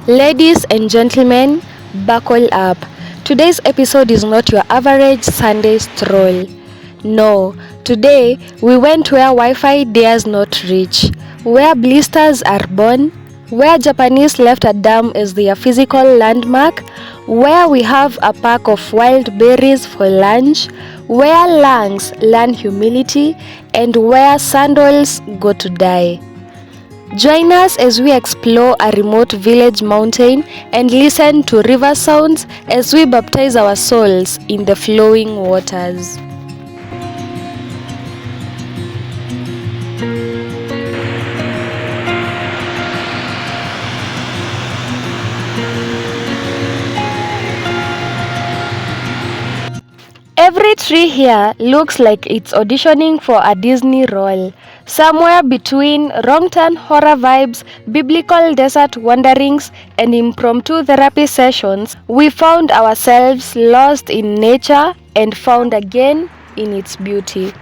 Ladies and gentlemen, buckle up. Today's episode is not your average Sunday stroll. No, today we went where Wi-Fi dares not reach, where blisters are born, where Japanese left a dam as their physical landmark, where we have a pack of wild berries for lunch, where lungs learn humility, and where sandals go to die. Join us as we explore a remote village mountain and listen to river sounds as we baptize our souls in the flowing waters. Every tree here looks like it's auditioning for a Disney role. Somewhere between wrong turn horror vibes, biblical desert wanderings, and impromptu therapy sessions, we found ourselves lost in nature and found again in its beauty.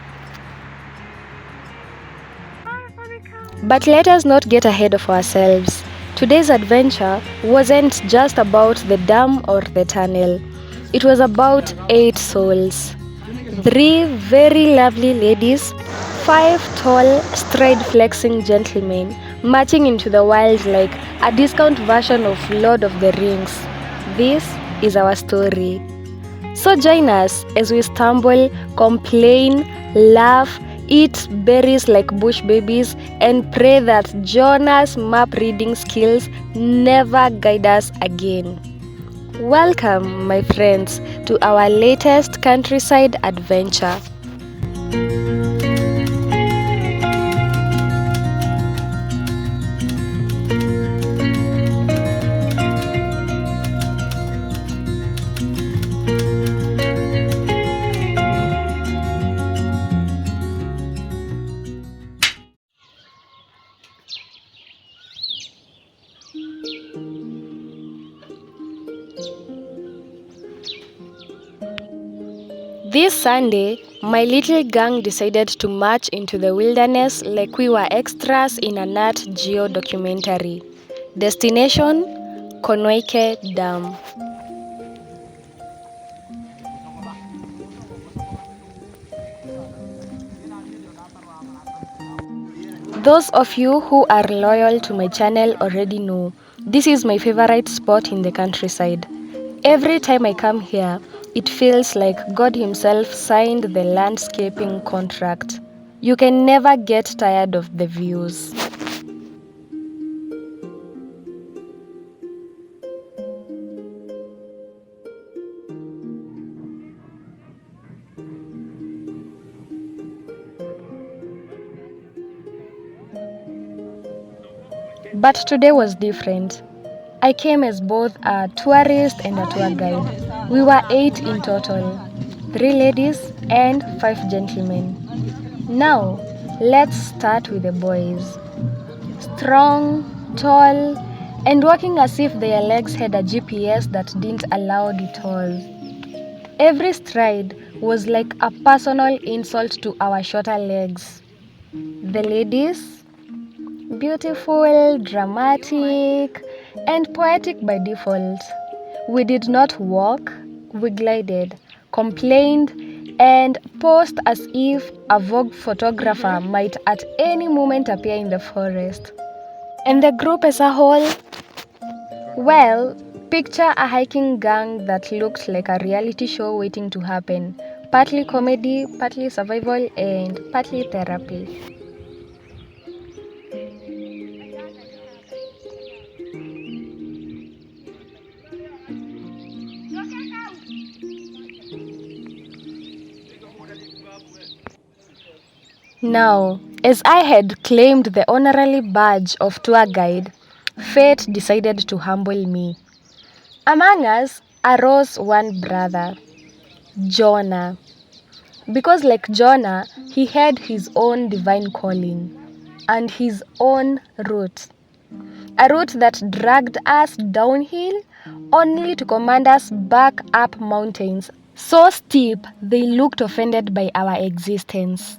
But let us not get ahead of ourselves. Today's adventure wasn't just about the dam or the tunnel. It was about 8 souls. 3 very lovely ladies, 5 tall, stride-flexing gentlemen, marching into the wild like a discount version of Lord of the Rings. This is our story. So join us as we stumble, complain, laugh, eat berries like bush babies, and pray that Jonah's map reading skills never guide us again. Welcome, my friends, to our latest countryside adventure. This Sunday, my little gang decided to march into the wilderness like we were extras in a Nat Geo documentary. Destination: Konoike Dam. Those of you who are loyal to my channel already know, this is my favorite spot in the countryside. Every time I come here, it feels like God himself signed the landscaping contract. You can never get tired of the views. But today was different. I came as both a tourist and a tour guide. We were 8 in total, 3 ladies and 5 gentlemen. Now, let's start with the boys. Strong, tall, and walking as if their legs had a GPS that didn't allow detours. Every stride was like a personal insult to our shorter legs. The ladies, beautiful, dramatic, and poetic by default. We did not walk, we glided, complained, and posed as if a Vogue photographer might at any moment appear in the forest. And the group as a whole? Well, picture a hiking gang that looked like a reality show waiting to happen. Partly comedy, partly survival, and partly therapy. Now, as I had claimed the honorary badge of tour guide, fate decided to humble me. Among us arose one brother, Jonah. Because like Jonah, he had his own divine calling and his own route. A route that dragged us downhill only to command us back up mountains So steep, they looked offended by our existence.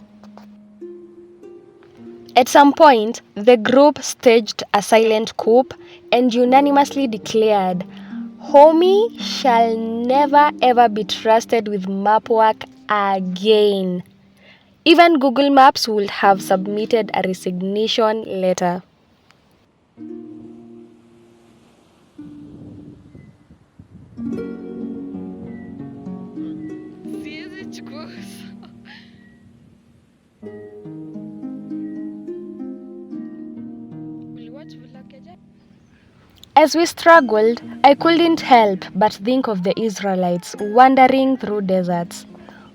At some point, the group staged a silent coup and unanimously declared, "Homie shall never ever be trusted with map work again." Even Google Maps would have submitted a resignation letter. As we struggled, I couldn't help but think of the Israelites wandering through deserts,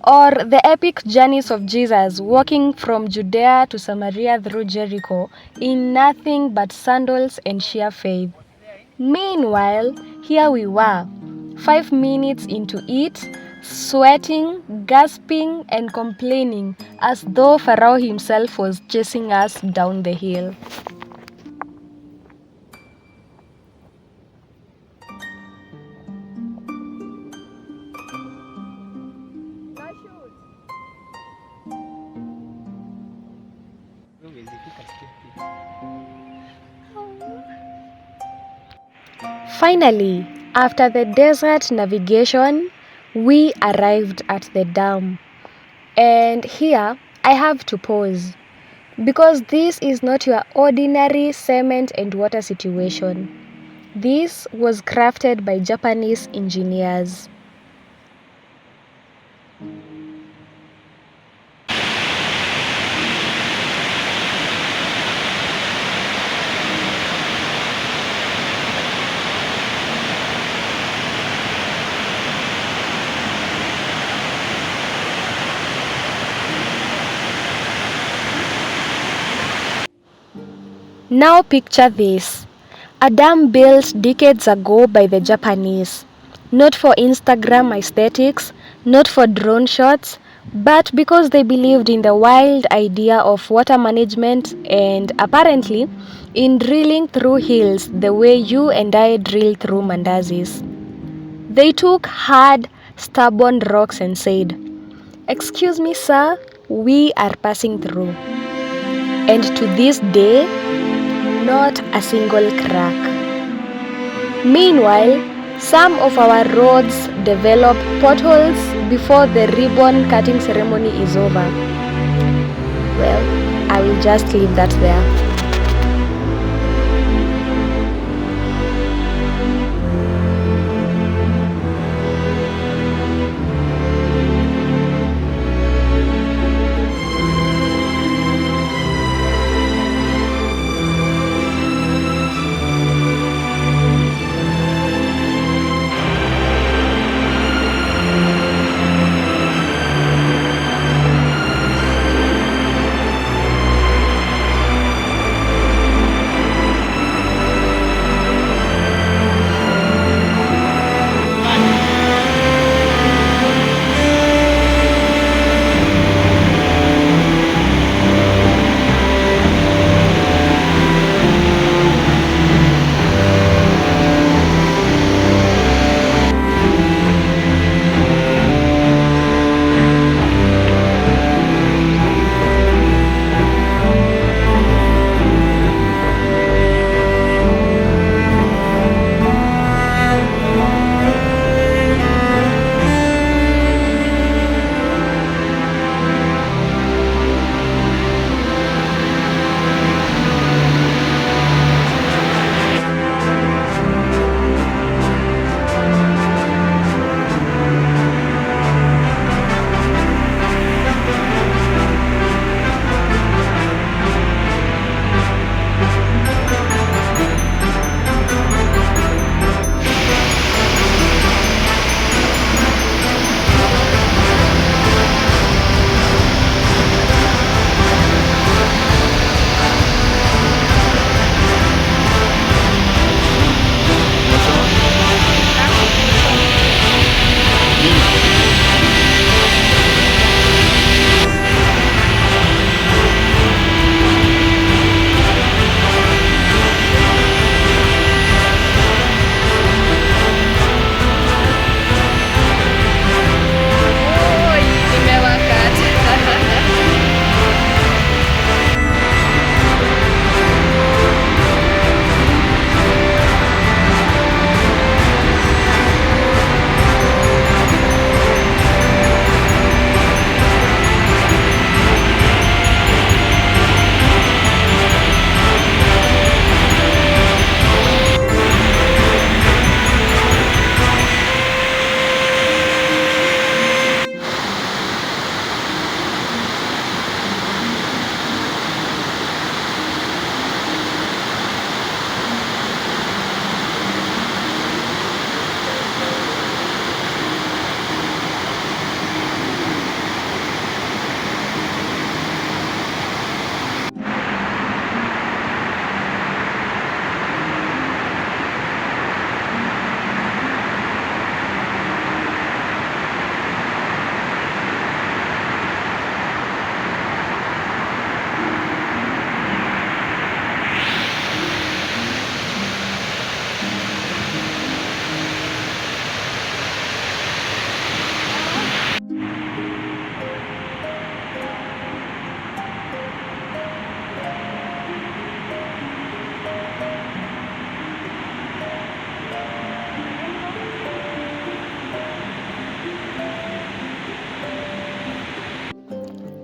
or the epic journeys of Jesus walking from Judea to Samaria through Jericho in nothing but sandals and sheer faith. Meanwhile, here we were, 5 minutes into it, sweating, gasping, and complaining as though Pharaoh himself was chasing us down the hill. Finally, after the desert navigation, we arrived at the dam. And here, I have to pause, because this is not your ordinary cement and water situation. This was crafted by Japanese engineers. Now picture this. A dam built decades ago by the Japanese. Not for Instagram aesthetics, not for drone shots, but because they believed in the wild idea of water management and, apparently, in drilling through hills the way you and I drill through mandazis. They took hard, stubborn rocks and said, "Excuse me, sir, we are passing through." And to this day, not a single crack. Meanwhile, some of our roads develop potholes before the ribbon cutting ceremony is over. Well, I will just leave that there.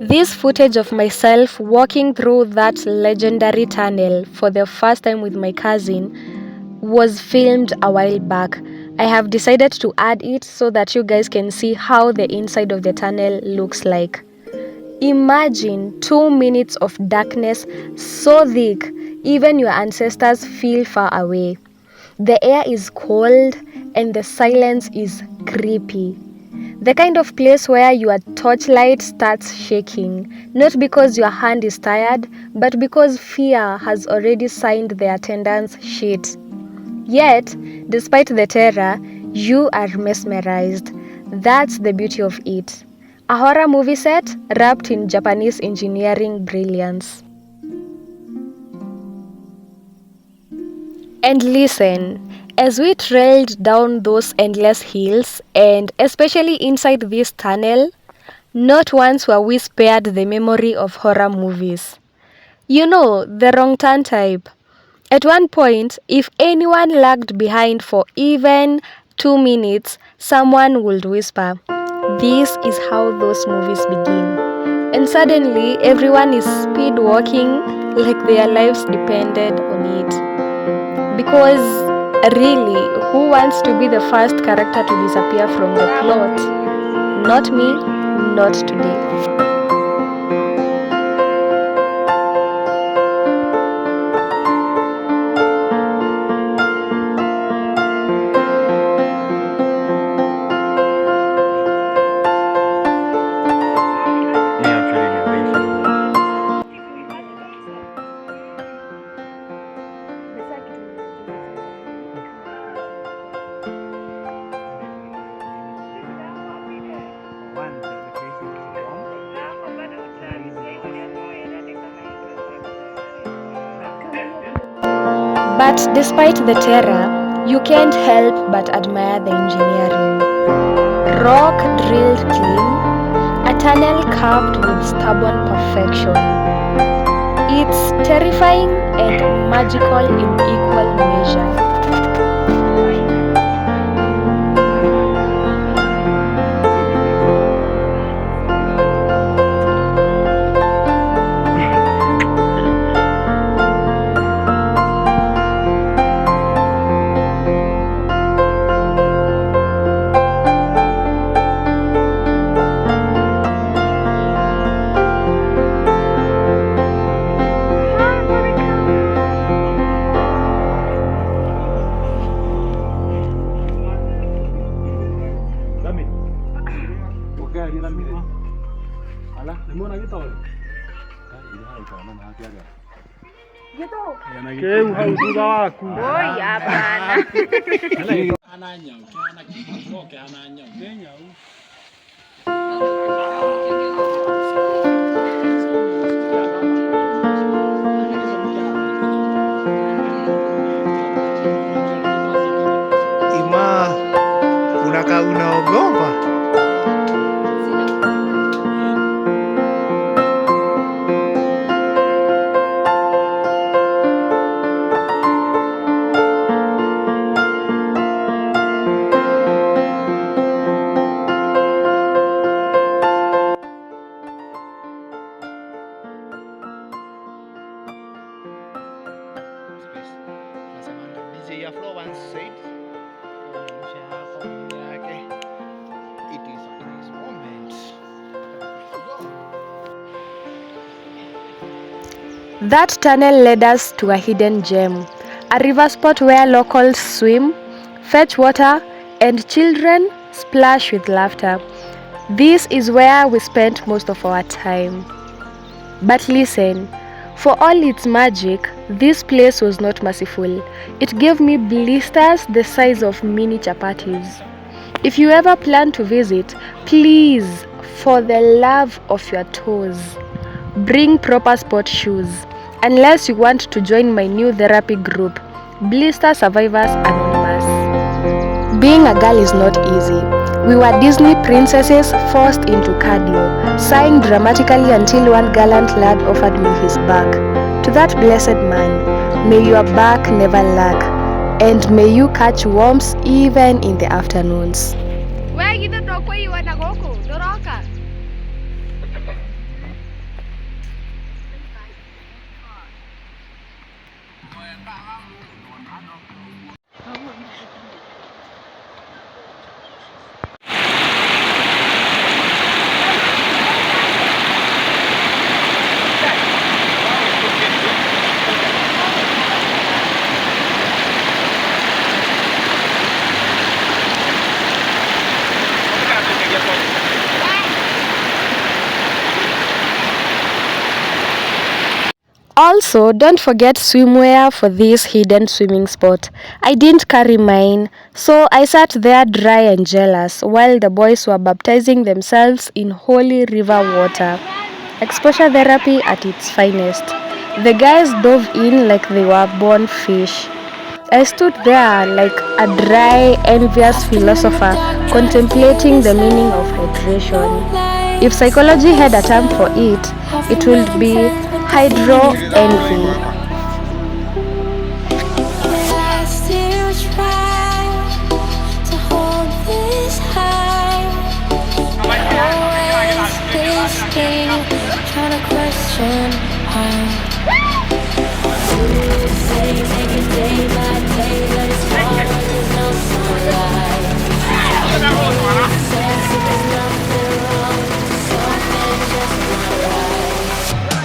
This footage of myself walking through that legendary tunnel for the first time with my cousin was filmed a while back. I have decided to add it so that you guys can see how the inside of the tunnel looks like. Imagine 2 minutes of darkness so thick, even your ancestors feel far away. The air is cold and the silence is creepy. The kind of place where your torchlight starts shaking, not because your hand is tired, but because fear has already signed the attendance sheet. Yet, despite the terror, you are mesmerized. That's the beauty of it. A horror movie set wrapped in Japanese engineering brilliance. And listen, as we trailed down those endless hills, and especially inside this tunnel, not once were we spared the memory of horror movies. You know, the wrong turn type. At one point, if anyone lagged behind for even 2 minutes, someone would whisper, "This is how those movies begin." And suddenly, everyone is speed walking like their lives depended on it. Because really, who wants to be the first character to disappear from the plot? Not me, not today. But despite the terror, you can't help but admire the engineering. Rock drilled clean, a tunnel carved with stubborn perfection. It's terrifying and magical in equal measure. Keu hau thutha waku. Oi, hapana. Ana nyau, ana kimo, ana nyau, ke nyau. Ima, unaogopa? That tunnel led us to a hidden gem, a river spot where locals swim, fetch water, and children splash with laughter. This is where we spent most of our time. But listen, for all its magic, this place was not merciful. It gave me blisters the size of mini chapatis. If you ever plan to visit, please, for the love of your toes, bring proper sport shoes. Unless you want to join my new therapy group, Blister Survivors Anonymous. Being a girl is not easy. We were Disney princesses forced into cardio, sighing dramatically until one gallant lad offered me his back. To that blessed man, may your back never lack, and may you catch worms even in the afternoons. Also, don't forget swimwear for this hidden swimming spot. I didn't carry mine, so I sat there dry and jealous while the boys were baptizing themselves in holy river water. Exposure therapy at its finest. The guys dove in like they were born fish. I stood there like a dry, envious philosopher contemplating the meaning of hydration. If psychology had a term for it, it would be hydro envy. Trying to question how. Take it day by day, let it start, there's no sunlight. Says there's nothing wrong, something just not right.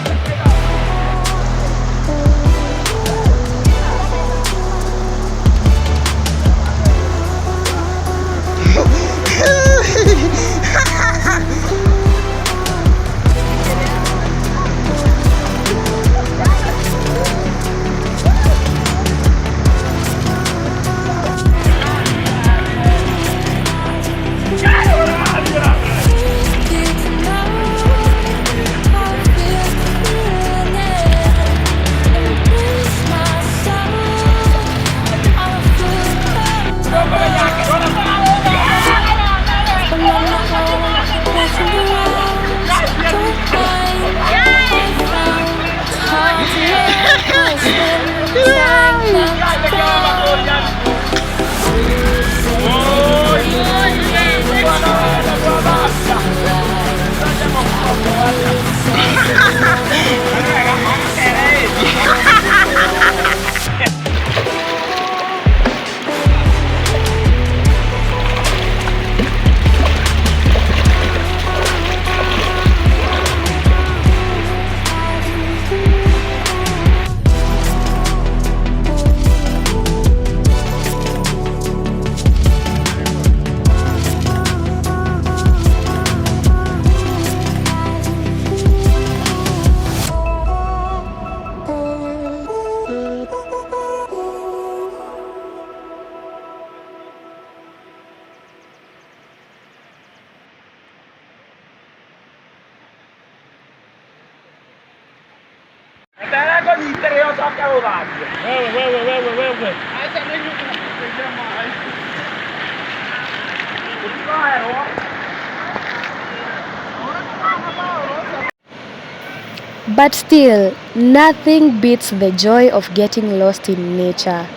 But still, nothing beats the joy of getting lost in nature.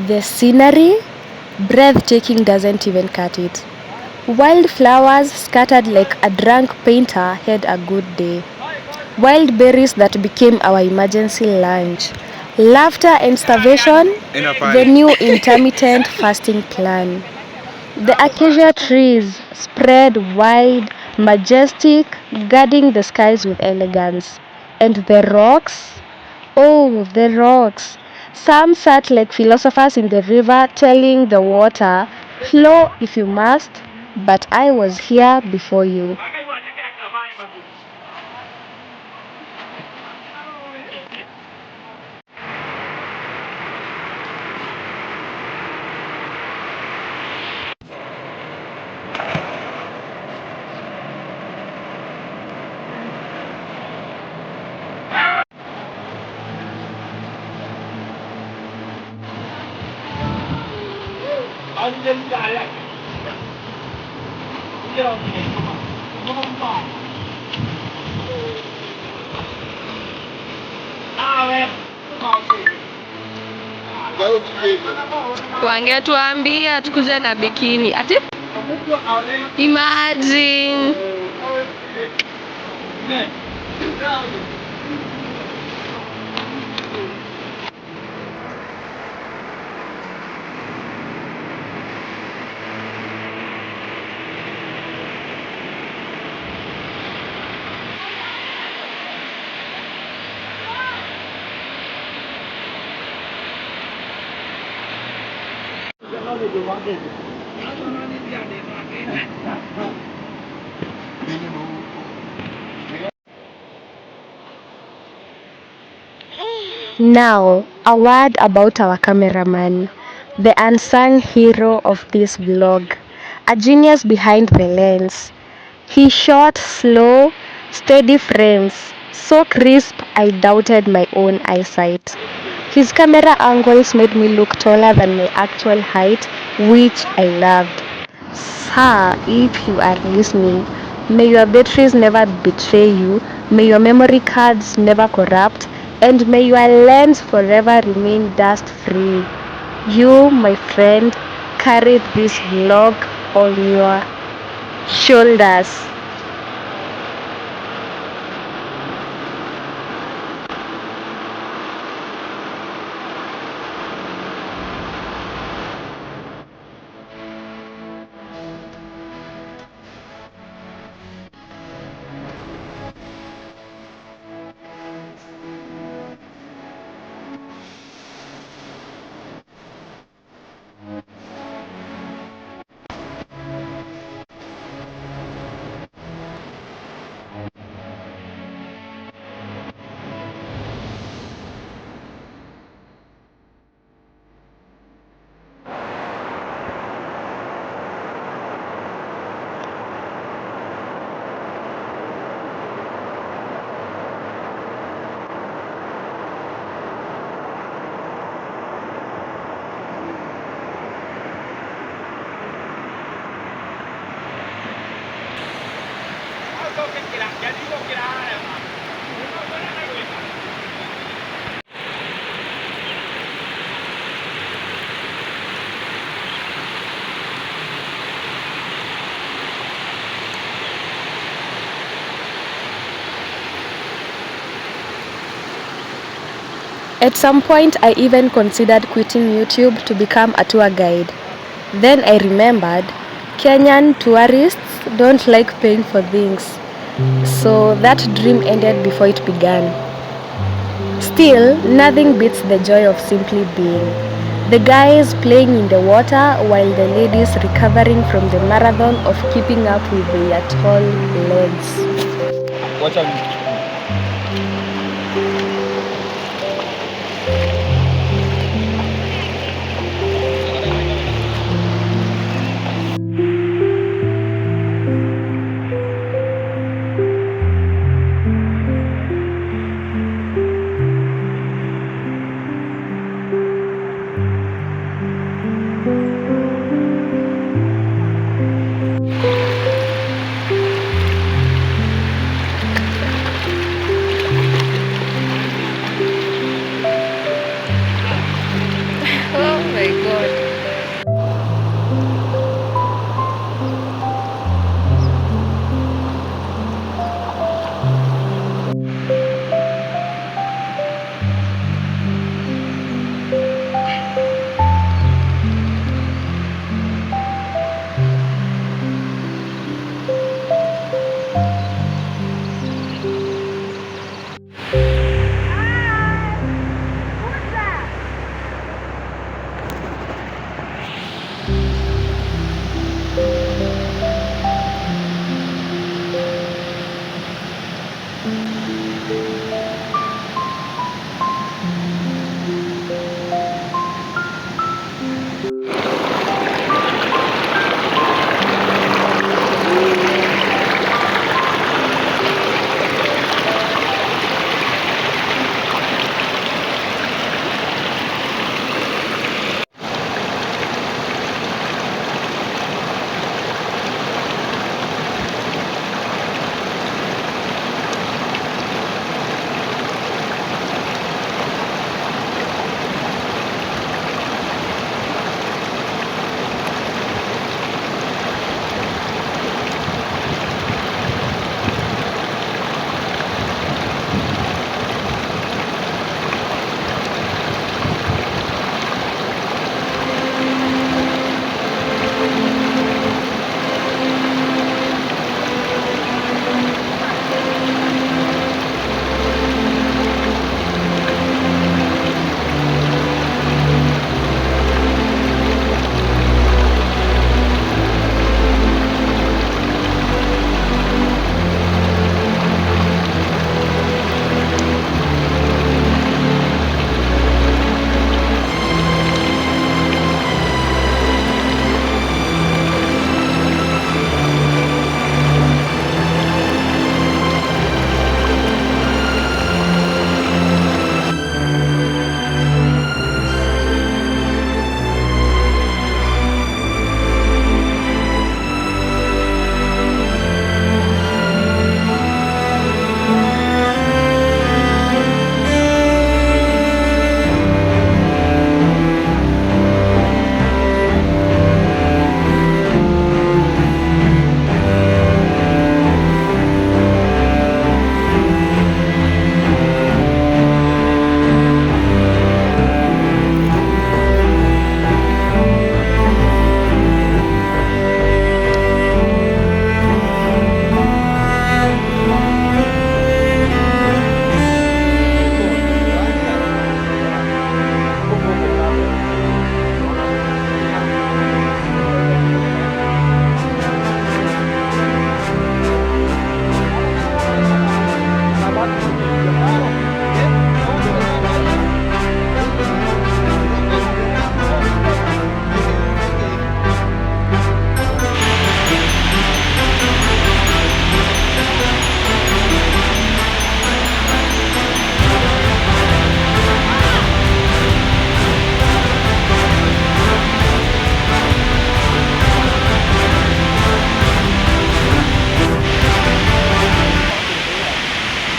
The scenery, breathtaking, doesn't even cut it. Wildflowers scattered like a drunk painter had a good day. Wild berries that became our emergency lunch. Laughter and starvation, the new intermittent fasting plan. The acacia trees spread wide, majestic, guarding the skies with elegance. And the rocks? Oh, the rocks. Some sat like philosophers in the river telling the water, flow if you must, but I was here before you. Wangetuambia tukuje na bikini. Ati? Imagine. Now, a word about our cameraman, the unsung hero of this vlog, a genius behind the lens. He shot slow, steady frames, so crisp I doubted my own eyesight. His camera angles made me look taller than my actual height, which I loved. Sir, if you are listening, may your batteries never betray you, may your memory cards never corrupt, and may your lens forever remain dust free. You, my friend, carried this vlog on your shoulders. At some point, I even considered quitting YouTube to become a tour guide. Then I remembered Kenyan tourists don't like paying for things, so that dream ended before it began. Still, nothing beats the joy of simply being. The guys playing in the water while the ladies recovering from the marathon of keeping up with their tall legs. Oh my god.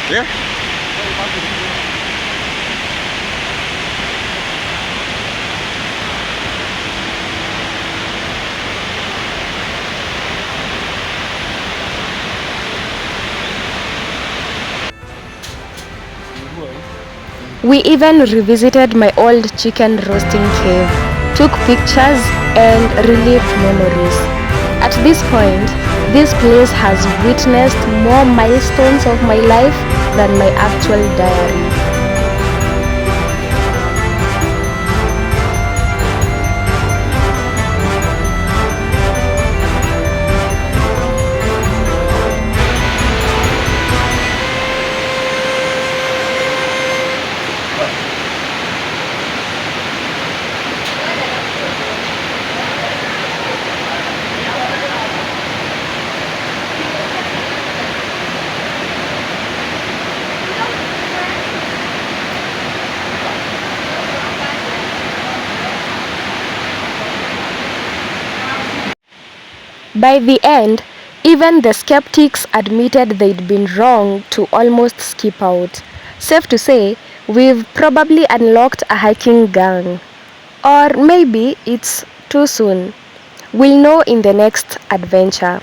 Yeah. We even revisited my old chicken roasting cave, took pictures, and relived memories. At this point, this place has witnessed more milestones of my life than my actual diary. By the end, even the skeptics admitted they'd been wrong to almost skip out. Safe to say, we've probably unlocked a hiking gang. Or maybe it's too soon. We'll know in the next adventure.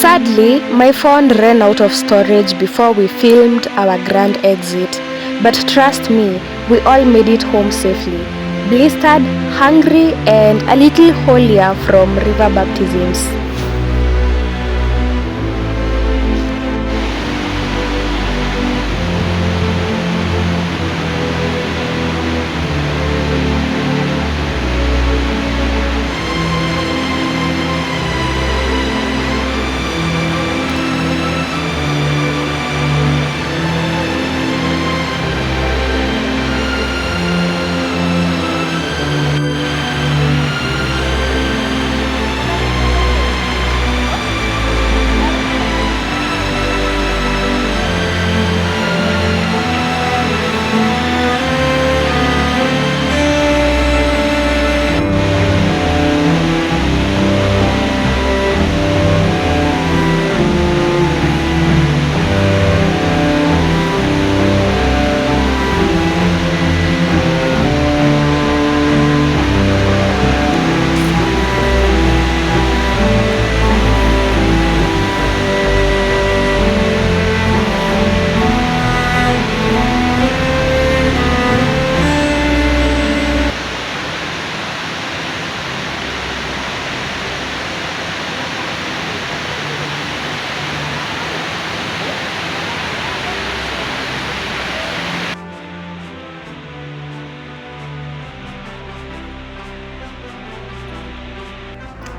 Sadly, my phone ran out of storage before we filmed our grand exit. But trust me, we all made it home safely. Blistered, hungry, and a little holier from river baptisms.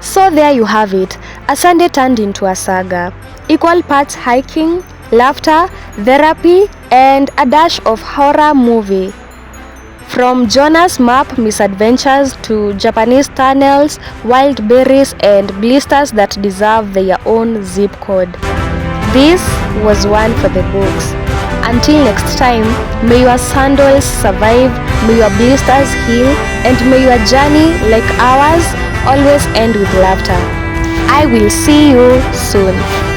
So there you have it, a Sunday turned into a saga. Equal parts hiking, laughter, therapy, and a dash of horror movie. From Jonah's map misadventures to Japanese tunnels, wild berries, and blisters that deserve their own zip code. This was one for the books. Until next time, may your sandals survive, may your blisters heal, and may your journey, like ours, always end with laughter. I will see you soon.